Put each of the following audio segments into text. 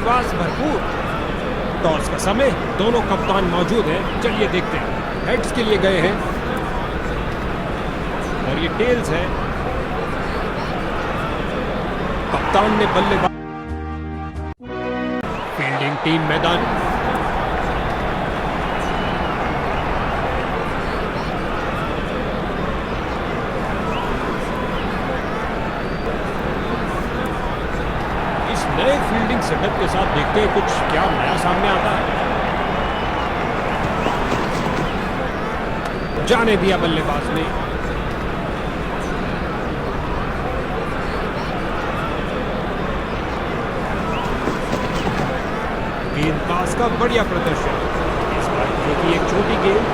विश्वास भरपूर। टॉस का समय, दोनों कप्तान मौजूद हैं। चलिए देखते हैं। हेड्स के लिए गए हैं और ये टेल्स है। कप्तान ने बल्लेबाज। फील्डिंग टीम मैदान। इस नए फील्डिंग सेटअप के साथ देखते हैं कुछ क्या नया सामने आता है। जाने दिया बल्लेबाज ने। गेंदबाज का बढ़िया प्रदर्शन। इस बार की एक छोटी गेंद।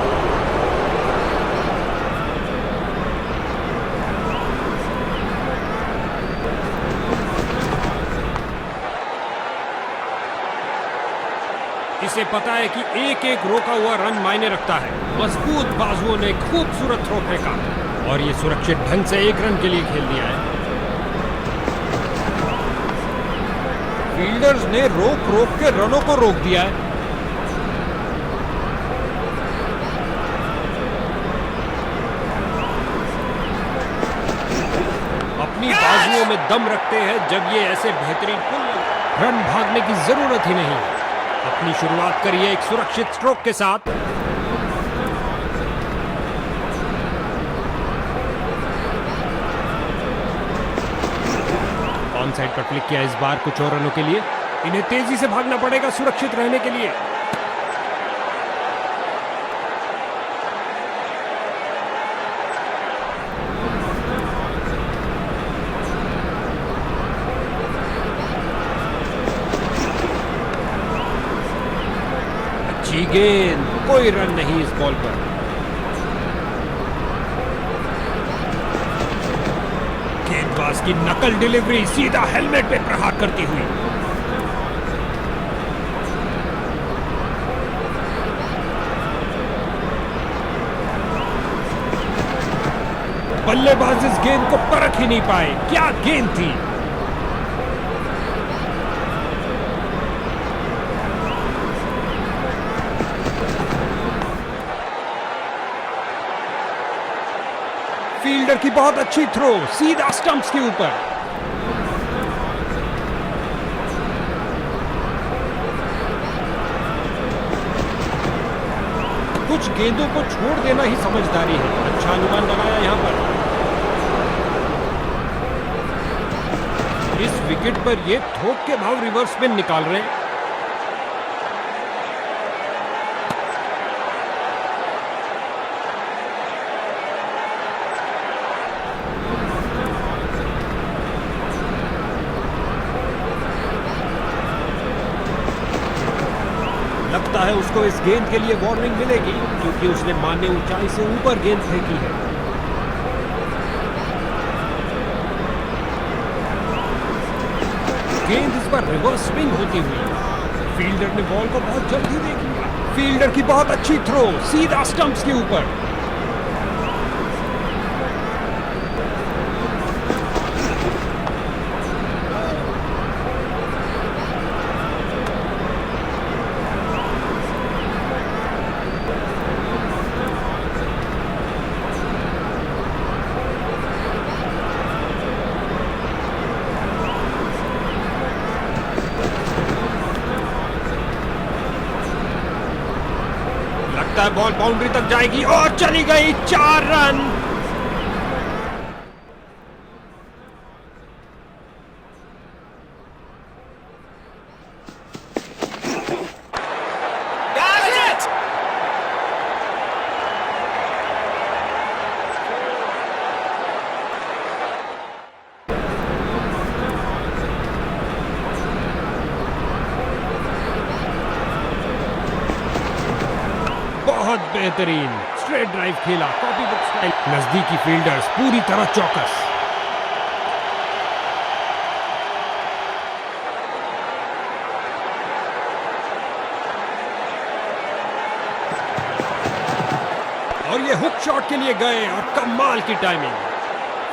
इसे पता है कि एक एक रोका हुआ रन मायने रखता है। मजबूत बाजुओं ने खूबसूरत थ्रो फेंका और ये सुरक्षित ढंग से 1 रन के लिए खेल दिया है। फील्डर्स ने रोक रोक के रनों को रोक दिया है। अपनी बाजुओं में दम रखते हैं जब ये ऐसे बेहतरीन पुल। रन भागने की जरूरत ही नहीं। अपनी शुरुआत करिए एक सुरक्षित स्ट्रोक के साथ। ऑन साइड पर क्लिक किया इस बार कुछ और रनों के लिए। इन्हें तेजी से भागना पड़ेगा सुरक्षित रहने के लिए। अच्छी गेंद, कोई रन नहीं इस बॉल पर। गेंदबाज की नकल डिलीवरी सीधा हेलमेट पे प्रहार करती हुई। बल्लेबाज इस गेंद को परख ही नहीं पाए। क्या गेंद थी। फील्डर की बहुत अच्छी थ्रो सीधा स्टंप्स के ऊपर। कुछ गेंदों को छोड़ देना ही समझदारी है। अच्छा अनुमान लगाया यहां पर। इस विकेट पर ये थोक के भाव रिवर्स में निकाल रहे हैं। लगता है उसको इस गेंद के लिए वार्निंग मिलेगी क्योंकि उसने मान्य ऊंचाई से ऊपर गेंद फेंकी है। गेंद इस पर रिवर्स स्विंग होती हुई। फील्डर ने बॉल को बहुत जल्दी देख लिया। फील्डर की बहुत अच्छी थ्रो सीधा स्टंप्स के ऊपर। बॉल बाउंड्री तक जाएगी और चली गई। 4 रन। बहुत बेहतरीन स्ट्रेट ड्राइव खेला, कॉपी बुक स्टाइल। नजदीकी फील्डर्स पूरी तरह चौकस। और ये हुक शॉट के लिए गए और कमाल की टाइमिंग।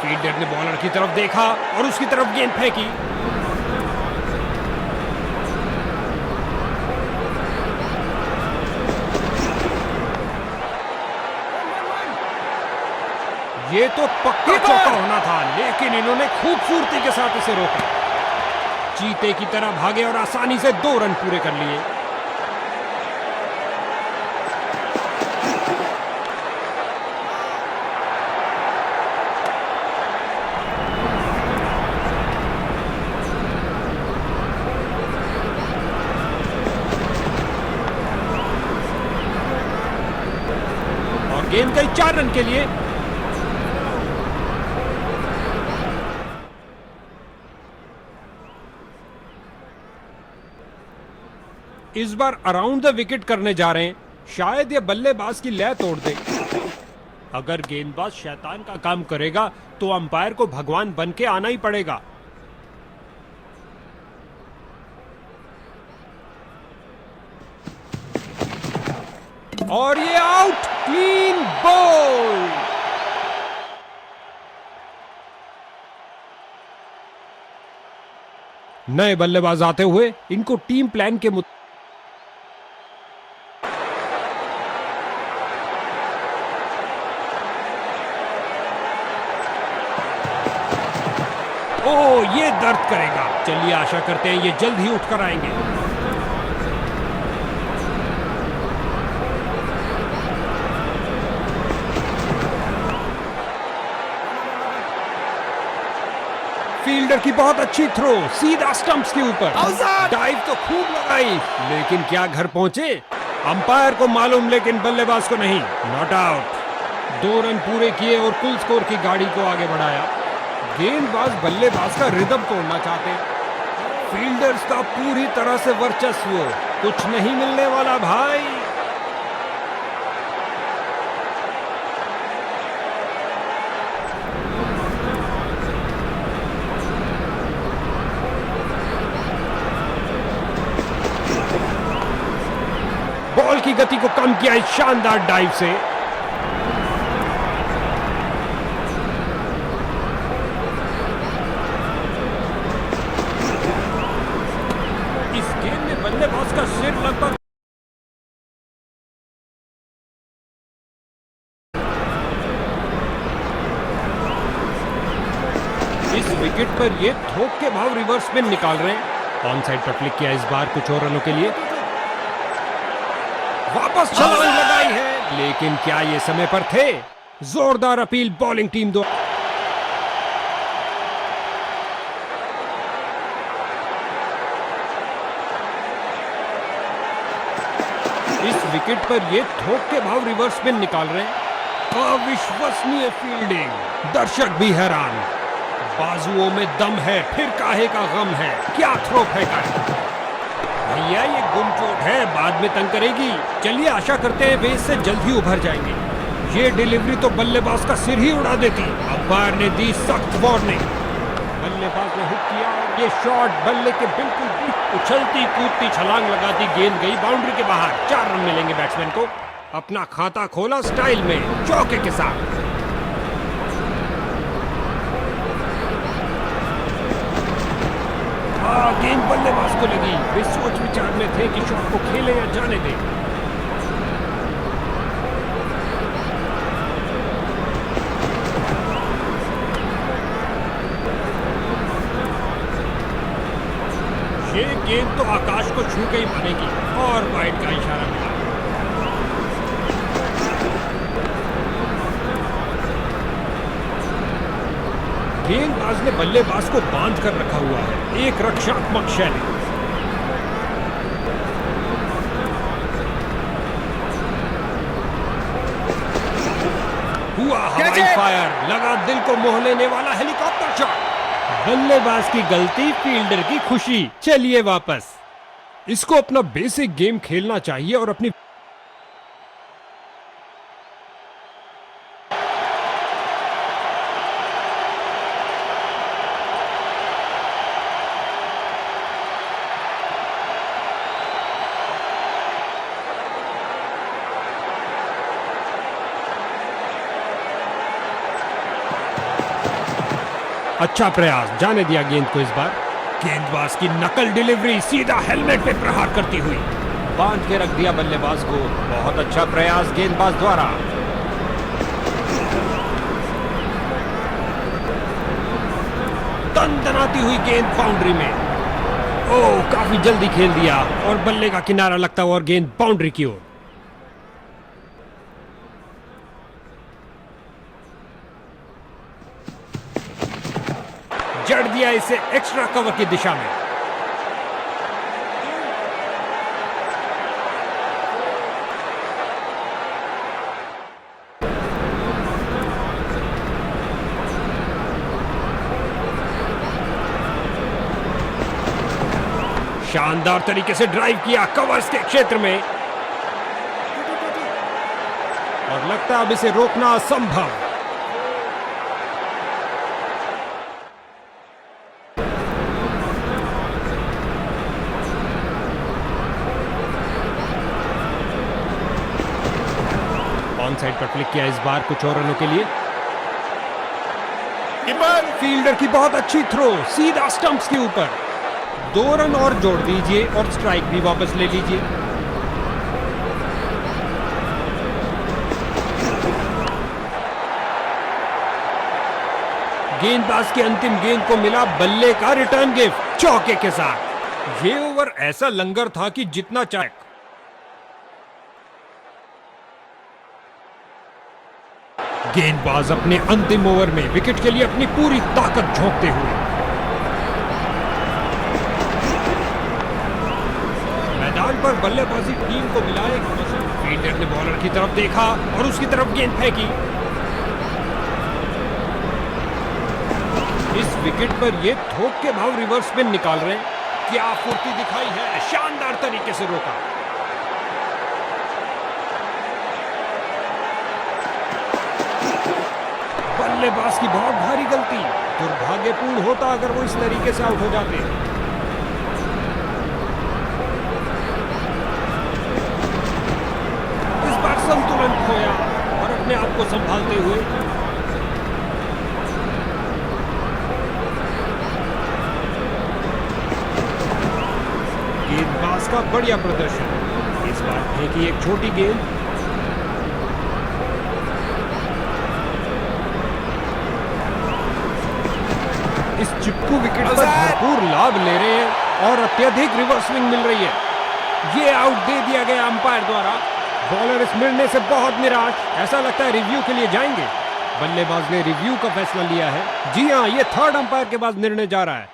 फील्डर ने बॉलर की तरफ देखा और उसकी तरफ गेंद फेंकी। ये तो पक्का चौका होना था, लेकिन इन्होंने खूबसूरती के साथ इसे रोका। चीते की तरह भागे और आसानी से 2 रन पूरे कर लिए। और गेंद गई 4 रन के लिए। इस बार अराउंड द विकेट करने जा रहे हैं, शायद ये बल्लेबाज की लय तोड़ दे। अगर गेंदबाज शैतान का काम करेगा तो अंपायर को भगवान बन के आना ही पड़ेगा। और ये आउट, क्लीन बॉल। नए बल्लेबाज आते हुए इनको टीम प्लान के मुताबिक ओह, ये दर्द करेगा। चलिए आशा करते हैं ये जल्द ही उठकर आएंगे। फील्डर की बहुत अच्छी थ्रो, सीधा स्टंप्स के ऊपर। डाइव तो खूब लगाई, लेकिन क्या घर पहुंचे? अंपायर को मालूम, लेकिन बल्लेबाज को नहीं। Not out. 2 रन पूरे किए और कुल स्कोर की गाड़ी को आगे बढ़ाया। गेंदबाज बल्लेबाज का रिदम तोड़ना चाहते। फील्डर्स का पूरी तरह से वर्चस्व, कुछ नहीं मिलने वाला भाई। बॉल की गति को कम किया इस शानदार डाइव से। इस गेंद में बल्लेबाज का सिर लगभग इस विकेट पर ये थोक के भाव रिवर्स में निकाल रहे हैं। ऑन साइड पर क्लिक किया इस बार कुछ और रनों के लिए। वापस छलांग लगाई है, लेकिन क्या ये समय पर थे? जोरदार अपील बॉलिंग टीम द्वारा। इस विकेट पर ये थोक के भाव रिवर्स में निकाल रहे हैं। अविश्वसनीय फील्डिंग, दर्शक भी हैरान। बाजुओं में दम है, फिर काहे का गम है। क्या थ्रो फेंका है भैया, ये गुमचोट है, बाद में तंग करेगी। चलिए आशा करते हैं वे इससे जल्द ही उभर जाएंगे। ये डिलीवरी तो बल्लेबाज का सिर ही उड़ा देती। अंपायर ने दी सख्त वार्निंग। बल्लेबाज ने हुक किया, ये शॉट बल्ले के बिल्कुल उछलती कूदती छलांग लगाती गेंद गई बाउंड्री के बाहर। 4 रन मिलेंगे बैट्समैन को। अपना खाता खोला स्टाइल में, चौके के साथ। गेंद बल्लेबाज को लगी। वे सोच विचार में थे कि शॉट को खेले या जाने दें। ये गेंद तो आकाश को छू के ही बनेगी और वाइड का इशारा मिला। गेंदबाज ने बल्लेबाज को बांध कर रखा हुआ है, एक रक्षात्मक शैली। हुआ हवाई फायर, लगा दिल को मोह लेने वाला हेलीकॉप्टर शॉट। बल्लेबाज की गलती, फील्डर की खुशी। चलिए वापस। इसको अपना बेसिक गेम खेलना चाहिए और अपनी अच्छा प्रयास, जाने दिया गेंद को इस बार। गेंदबाज की नकल डिलीवरी सीधा हेलमेट पे प्रहार करती हुई बांध के रख दिया बल्लेबाज को। बहुत अच्छा प्रयास गेंदबाज द्वारा। दनदनाती हुई गेंद बाउंड्री में। ओह, काफी जल्दी खेल दिया और बल्ले का किनारा लगता हुआ और गेंद बाउंड्री की ओर। जड़ दिया इसे एक्स्ट्रा कवर की दिशा में। शानदार तरीके से ड्राइव किया कवर्स के क्षेत्र में और लगता है अब इसे रोकना असंभव। ऑन साइड पर क्लिक किया इस बार कुछ और रनों के लिए। फील्डर की बहुत अच्छी थ्रो सीधा स्टंप्स के ऊपर। 2 रन और जोड़ दीजिए और स्ट्राइक भी वापस ले लीजिए। गेंदबाज की अंतिम गेंद को मिला बल्ले का रिटर्न गिफ्ट चौके के साथ। ये ओवर ऐसा लंगर था कि जितना चाहे। गेंदबाज अपने अंतिम ओवर में विकेट के लिए अपनी पूरी ताकत झोंकते हुए मैदान पर बल्लेबाजी टीम को मिला एक अवसर। फील्डर ने बॉलर की तरफ देखा और उसकी तरफ गेंद फेंकी। इस विकेट पर ये थोक के भाव रिवर्स स्पिन निकाल रहे हैं। क्या फुर्ती दिखाई है, शानदार तरीके से रोका। बल्लेबाज की बहुत भारी गलती। दुर्भाग्यपूर्ण होता अगर वो इस तरीके से आउट हो जाते। इस बार संतुलन खोया और अपने आप को संभालते हुए गेंदबाज का बढ़िया प्रदर्शन। इस बार फेंकी एक छोटी गेंद। इस चिपकू विकेट पर भरपूर लाभ ले रहे हैं और अत्यधिक रिवर्स स्विंग मिल रही है। ये आउट दे दिया गया अंपायर द्वारा। बॉलर इस निर्णय से बहुत निराश। ऐसा लगता है रिव्यू के लिए जाएंगे। बल्लेबाज ने रिव्यू का फैसला लिया है। जी हां, ये थर्ड अंपायर के बाद निर्णय जा रहा है।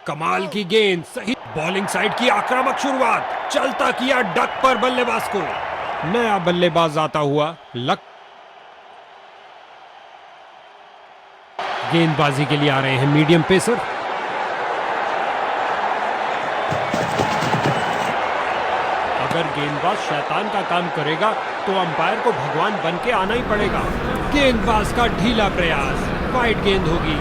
कमाल की गेंद, सही बॉलिंग साइड की आक्रामक शुरुआत। चलता किया डक पर बल्लेबाज को। नया बल्लेबाज आता हुआ गेंदबाजी के लिए आ रहे हैं मीडियम पेसर। अगर गेंदबाज शैतान का काम करेगा तो अंपायर को भगवान बन के आना ही पड़ेगा। गेंदबाज का ढीला प्रयास, वाइड गेंद होगी।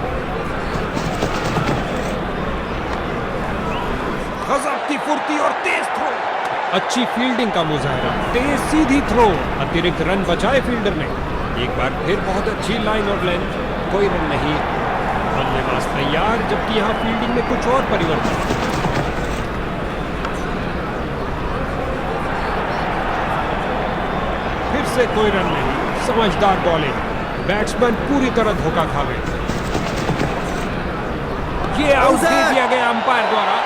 गजब की फुर्ती और तेज थ्रो। अच्छी फील्डिंग का मुजाहरा, तेज सीधी थ्रो। अतिरिक्त रन बचाए फील्डर ने। एक बार फिर बहुत अच्छी लाइन और लेंथ। कोई रन नहीं। बल्लेबाज तैयार, जबकि यहां फील्डिंग में कुछ और परिवर्तन। फिर से कोई रन नहीं। समझदार बॉलिंग। बैट्समैन पूरी तरह धोखा खा गए। ये आउट दे दिया गया अंपायर द्वारा।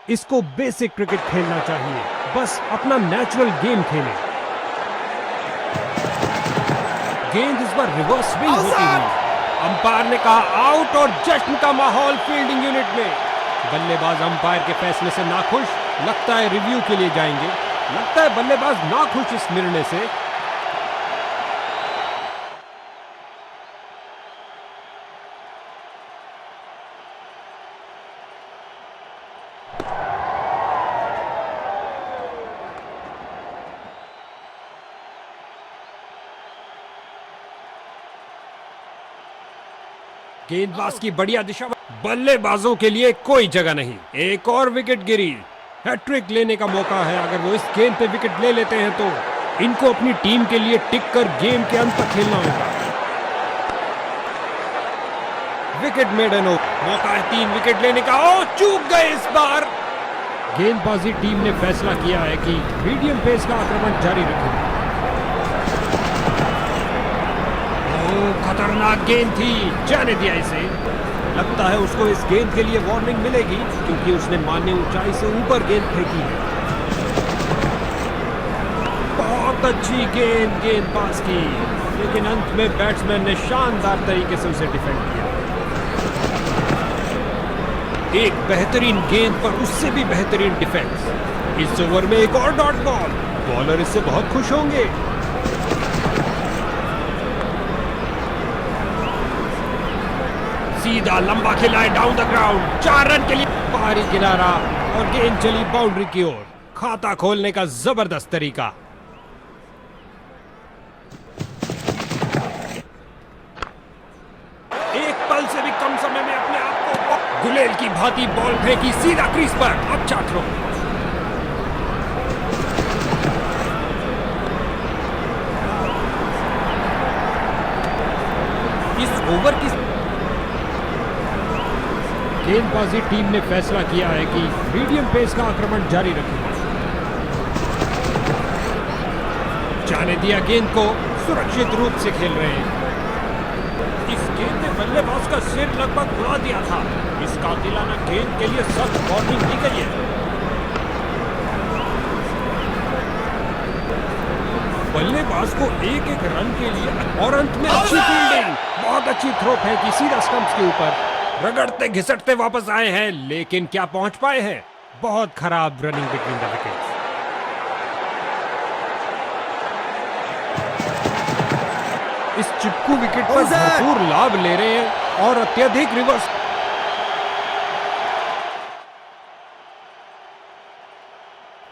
इसको बेसिक क्रिकेट खेलना चाहिए। बस अपना नेचुरल गेम खेलें। गेंद इस बार रिवर्स स्विंग होती हुई। अंपायर ने कहा आउट और जश्न का माहौल फील्डिंग यूनिट में। बल्लेबाज अंपायर के फैसले से नाखुश। लगता है रिव्यू के लिए जाएंगे। लगता है बल्लेबाज नाखुश इस निर्णय से। गेंदबाज की बढ़िया दिशा। बल्लेबाजों के लिए कोई जगह नहीं। एक और विकेट गिरी। हैट्रिक लेने का मौका है। अगर वो इस गेंद पे विकेट ले लेते हैं तो इनको अपनी टीम के लिए टिक कर गेम के अंत तक खेलना होगा। विकेट मेडन हो, मौका है 3 विकेट लेने का। ओ, चूक गए इस बार। गेंदबाजी टीम ने फैसला किया है कि मीडियम पेस का आक्रमण जारी रखें। ओ, खतरनाक गेंद थी, जाने दिया इसे। लगता है उसको इस गेंद के लिए वार्निंग मिलेगी क्योंकि उसने मान्य ऊंचाई से ऊपर गेंद फेंकी है। बहुत अच्छी गेंद गेंदबाज की, लेकिन अंत में बैट्समैन ने शानदार तरीके से उसे डिफेंड किया। एक बेहतरीन गेंद पर उससे भी बेहतरीन डिफेंस। इस ओवर में एक और डॉट बॉल। बॉलर इससे बहुत खुश होंगे। सीधा लंबा खिलाए डाउन द ग्राउंड। 4 रन के लिए बाहरी किनारा और गेंद चली बाउंड्री की ओर। खाता खोलने का जबरदस्त तरीका। एक पल से भी कम समय में अपने आप को गुलेल की भांति बॉल फेंकी सीधा क्रीज पर। अच्छा थ्रो। इस ओवर की गेंदबाजी टीम ने फैसला किया है कि मीडियम पेस का आक्रमण जारी रखेगा। जाने दिया गेंद को, सुरक्षित रूप से खेल रहे हैं। इस गेंद ने बल्लेबाज का सिर लगभग उड़ा दिया था। इस कातिलाना गेंद के लिए सख्त वार्निंग दी गई है। बल्लेबाज को एक रन के लिए और अंत में अच्छी फील्डिंग। बहुत अच्छी थ्रो फेंकी सीधा स्टंप्स के ऊपर। रगड़ते घिसटते वापस आए हैं, लेकिन क्या पहुंच पाए हैं? बहुत खराब रनिंग बिटवीन द विकेट्स। इस चिपकू विकेट पर भरपूर लाभ ले रहे हैं और अत्यधिक रिवर्स।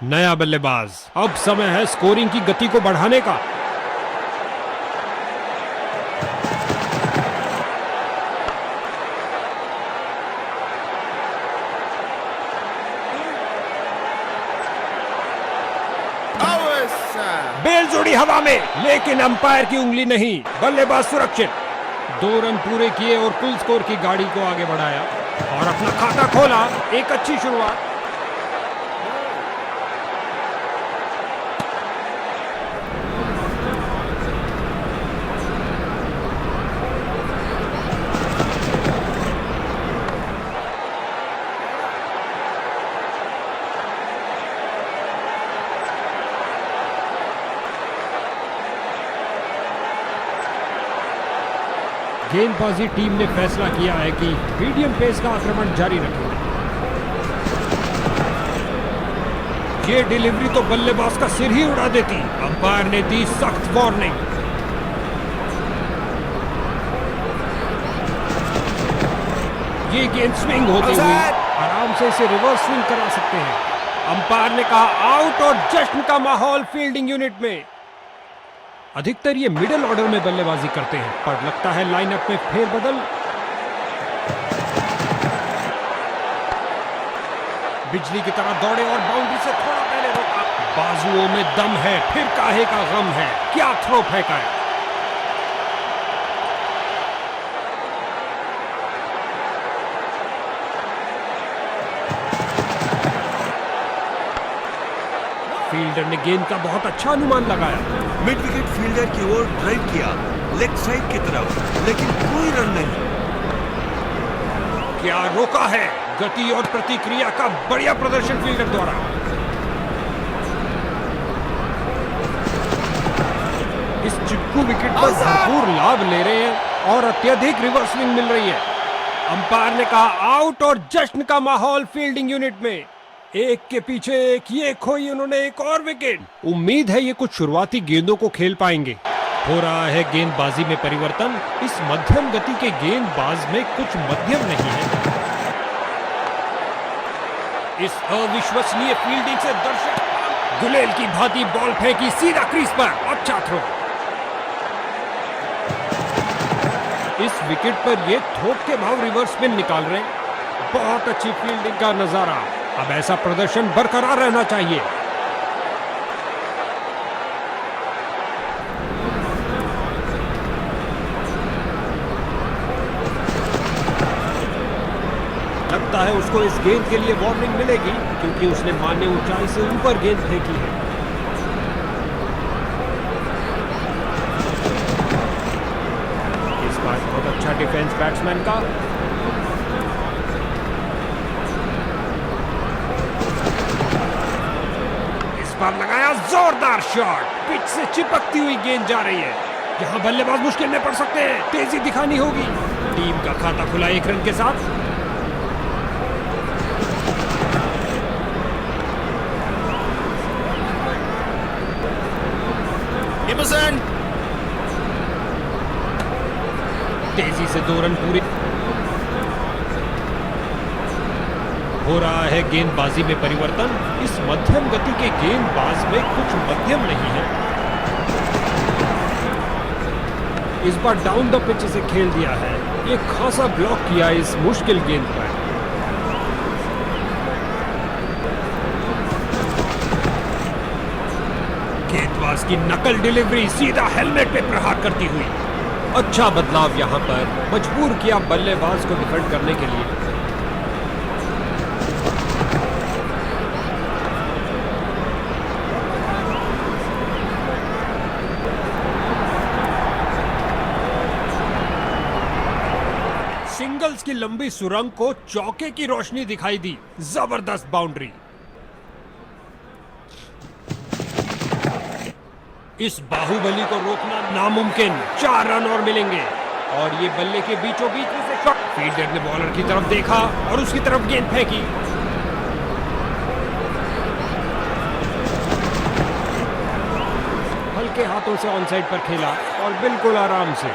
नया बल्लेबाज। अब समय है स्कोरिंग की गति को बढ़ाने का। बेल जोड़ी हवा में, लेकिन अंपायर की उंगली नहीं। बल्लेबाज सुरक्षित। 2 रन पूरे किए और फुल स्कोर की गाड़ी को आगे बढ़ाया और अपना खाता खोला। एक अच्छी शुरुआत। गेंदबाजी टीम ने फैसला किया है कि मीडियम पेस का आक्रमण जारी रखेगा। ये डिलीवरी तो बल्लेबाज का सिर ही उड़ा देती। अंपायर ने दी सख्त वार्निंग। ये गेंद स्विंग होती हुई आराम से इसे रिवर्स स्विंग करा सकते हैं। अंपायर ने कहा आउट और जश्न का माहौल फील्डिंग यूनिट में। अधिकतर ये मिडिल ऑर्डर में बल्लेबाजी करते हैं, पर लगता है लाइनअप में फेरबदल। बिजली की तरह दौड़े और बाउंड्री से थोड़ा पहले रोका। बाजुओं में दम है, फिर काहे का गम है। क्या थ्रो फेंका है। फील्डर ने गेंद का बहुत अच्छा अनुमान लगाया। मिड विकेट फील्डर की ओर ड्राइव किया लेग साइड की तरफ, लेकिन कोई रन नहीं। क्या रोका है। गति और प्रतिक्रिया का बढ़िया प्रदर्शन फील्डर द्वारा। इस चिपकू विकेट पर भरपूर लाभ ले रहे हैं और अत्यधिक रिवर्स स्विंग मिल रही है। अंपायर ने कहा आउट और जश्न का माहौल फील्डिंग यूनिट में। एक के पीछे एक, ये खोई उन्होंने एक और विकेट। उम्मीद है ये कुछ शुरुआती गेंदों को खेल पाएंगे। हो रहा है गेंदबाजी में परिवर्तन। इस मध्यम गति के गेंदबाज में कुछ मध्यम नहीं है। इस अविश्वसनीय फील्डिंग से दर्शक गुलेल की भांति बॉल फेंकी सीधा क्रीज पर। अच्छा थ्रो। इस विकेट पर ये थोक के भाव रिवर्स स्पिन निकाल रहे हैं। बहुत अच्छी फील्डिंग का नजारा। अब ऐसा प्रदर्शन बरकरार रहना चाहिए। लगता है उसको इस गेंद के लिए वार्निंग मिलेगी, क्योंकि उसने मान्य ऊंचाई से ऊपर गेंद फेंकी है। इस बार बहुत अच्छा डिफेंस बैट्समैन का। इस बार लगाया जोरदार शॉट, पिच से चिपकती हुई गेंद जा रही है। यहां बल्लेबाज मुश्किल में पड़ सकते हैं, तेजी दिखानी होगी। टीम का खाता खुला 1 रन के साथ। तेजी से 2 रन पूरे। हो रहा है गेंदबाजी में परिवर्तन। इस मध्यम गति के गेंदबाज में कुछ मध्यम नहीं है। इस बार डाउन द पिच से खेल दिया है। एक खासा ब्लॉक किया इस मुश्किल गेंद पर। गेंदबाज की नकल डिलीवरी सीधा हेलमेट पे प्रहार करती हुई। अच्छा बदलाव यहां पर मजबूर किया बल्लेबाज को डिफेंड करने के लिए। सिंगल्स की लंबी सुरंग को चौके की रोशनी दिखाई दी। जबरदस्त बाउंड्री। इस बाहुबली को रोकना नामुमकिन। 4 रन और मिलेंगे। और ये बल्ले के बीचों बीच में से शॉट। फील्डर ने बॉलर की तरफ देखा और उसकी तरफ गेंद फेंकी। हल्के हाथों से ऑन साइड पर खेला और बिल्कुल आराम से।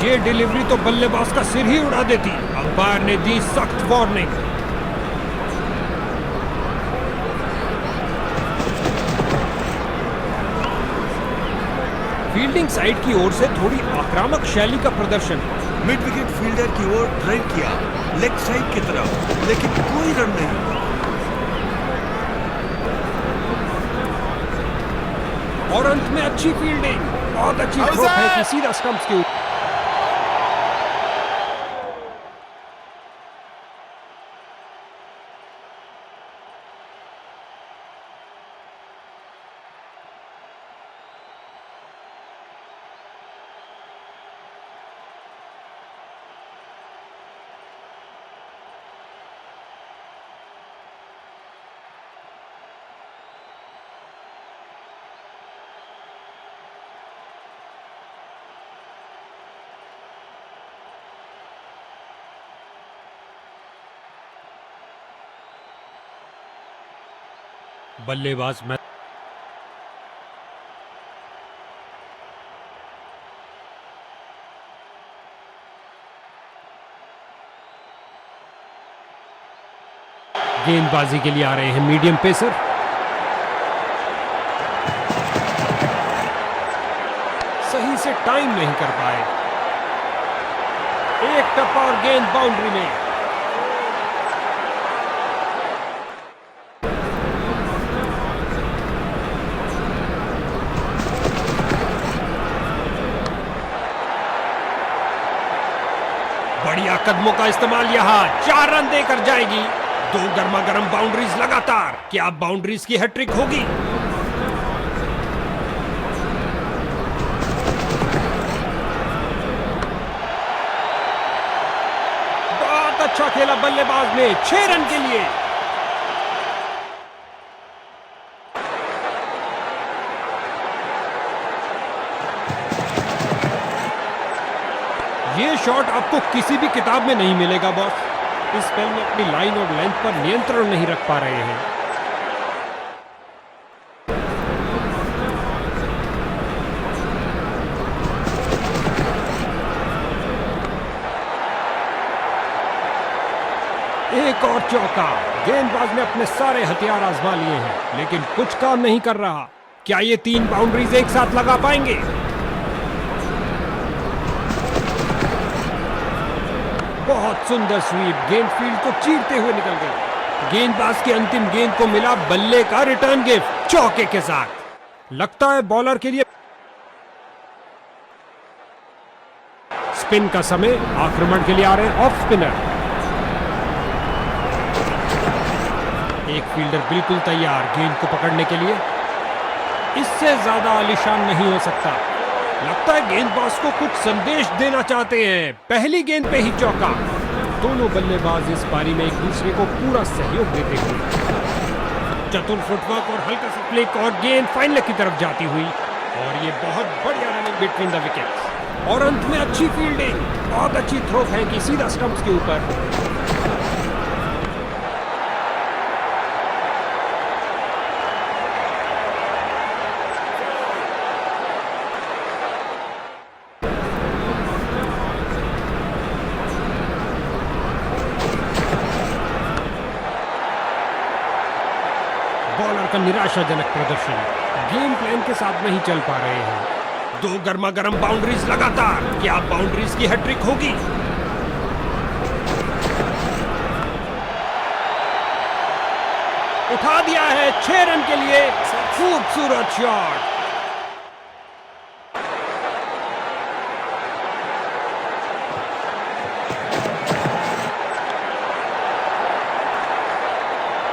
ये डिलीवरी तो बल्लेबाज का सिर ही उड़ा देती। अंपायर ने दी सख्त वार्निंग। फील्डिंग साइड की ओर से थोड़ी आक्रामक शैली का प्रदर्शन। मिड विकेट फील्डर की ओर ड्राइव किया, लेग साइड की तरफ, लेकिन कोई रन नहीं। और अंत में अच्छी फील्डिंग। बहुत अच्छी थ्रो है कि सीधा स्टंप्स के ऊपर। बल्लेबाज में गेंदबाजी के लिए आ रहे हैं मीडियम पेसर। सही से टाइम नहीं कर पाए। एक टप्पा और गेंद बाउंड्री में। बढ़िया कदमों का इस्तेमाल। यहां 4 रन देकर जाएगी। 2 गर्मा गर्म बाउंड्रीज लगातार। क्या बाउंड्रीज की हैट्रिक होगी? बहुत अच्छा खेला बल्लेबाज ने 6 रन के लिए। ये शॉट आपको किसी भी किताब में नहीं मिलेगा बॉस। इस स्पेल में अपनी लाइन और लेंथ पर नियंत्रण नहीं रख पा रहे हैं। एक और चौका। गेंदबाज ने अपने सारे हथियार आजमा लिए हैं, लेकिन कुछ काम नहीं कर रहा। क्या ये 3 बाउंड्रीज एक साथ लगा पाएंगे? बहुत सुंदर स्वीप, गेंद फील्ड को चीरते हुए निकल गई। गेंदबाज की अंतिम गेंद को मिला बल्ले का रिटर्न गिफ्ट चौके के साथ। लगता है बॉलर के लिए स्पिन का समय। आक्रमण के लिए आ रहे हैं ऑफ स्पिनर। एक फील्डर बिल्कुल तैयार गेंद को पकड़ने के लिए। इससे ज्यादा आलीशान नहीं हो सकता। लगता है गेंदबाज को कुछ संदेश देना चाहते हैं। पहली गेंद पे ही चौका। दोनों बल्लेबाज इस पारी में एक दूसरे को पूरा सहयोग देते हुए। चतुर फुटवर्क और हल्का सा फ्लिक और गेंद फाइनल की तरफ जाती हुई। और ये बहुत बढ़िया रनिंग बिटवीन द विकेट्स। और अंत में अच्छी फील्डिंग, बहुत अच्छी थ्रो फेंकी सीधा स्टंप्स के ऊपर। बॉलर का निराशाजनक प्रदर्शन। गेम प्लान के साथ नहीं चल पा रहे हैं। 2 गर्मा गर्म बाउंड्रीज लगातार। क्या बाउंड्रीज की हैट्रिक होगी? उठा दिया है 6 रन के लिए। खूबसूरत शॉट।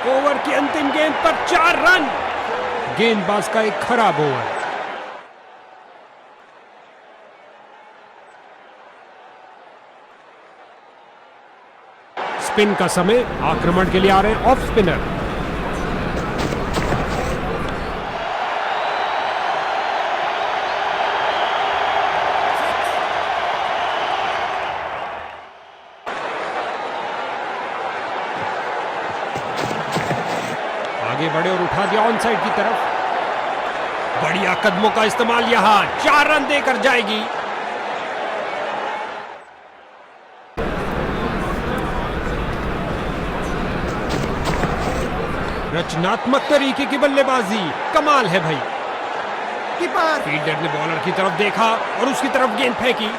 ओवर की अंतिम गेंद पर 4 रन। गेंदबाज का एक खराब ओवर। स्पिन का समय। आक्रमण के लिए आ रहे हैं ऑफ स्पिनर। आगे बढ़े और उठा दिया ऑन साइड की तरफ। बढ़िया कदमों का इस्तेमाल। यहां 4 रन देकर जाएगी। रचनात्मक तरीके की बल्लेबाजी, कमाल है भाई। फील्डर ने बॉलर की तरफ देखा और उसकी तरफ गेंद फेंकी।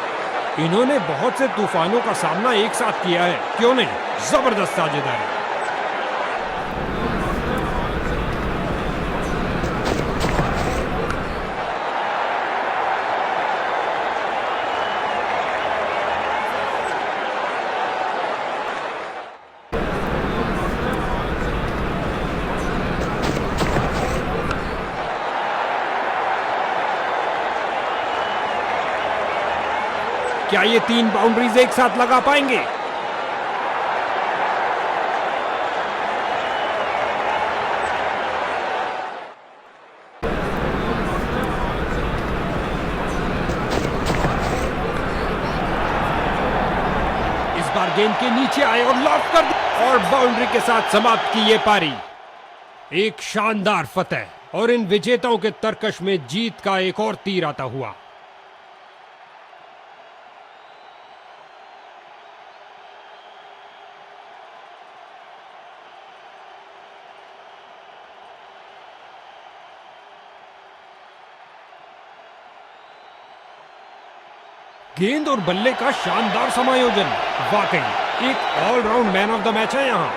इन्होंने बहुत से तूफानों का सामना एक साथ किया है, क्यों नहीं? जबरदस्त साझेदारी। क्या ये 3 बाउंड्रीज एक साथ लगा पाएंगे? इस बार गेंद के नीचे आए और लॉक कर दिया और बाउंड्री के साथ समाप्त की ये पारी। एक शानदार फतह और इन विजेताओं के तरकश में जीत का एक और तीर आता हुआ। गेंद और बल्ले का शानदार समायोजन। वाकई एक allround man of the match है यहां।